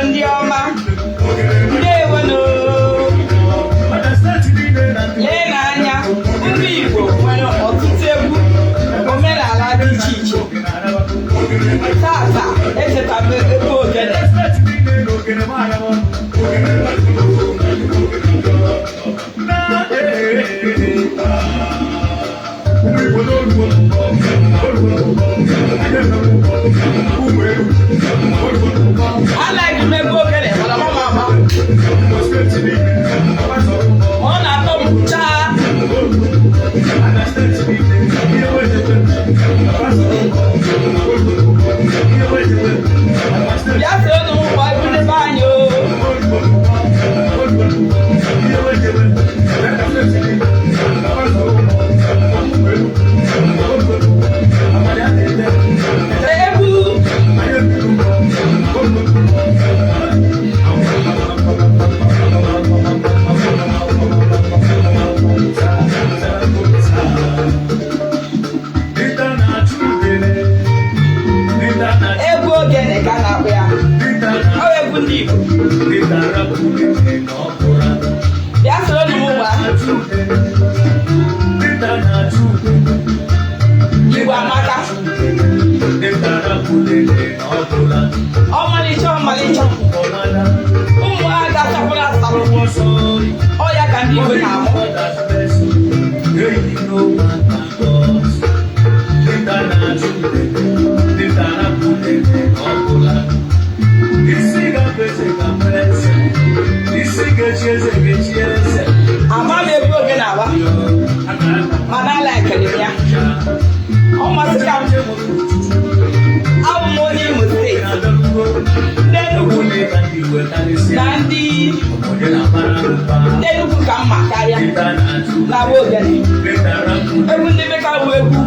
ndị ọma ndewono lee n'anya ndị Igbo nwere ọtụtụ egwu omenala dị iche iche tata echetabe egwu ogene I like to make go get it, but I'm mama. On a top cha. Just don't know why we the banyo. Ebu ndị meka egwu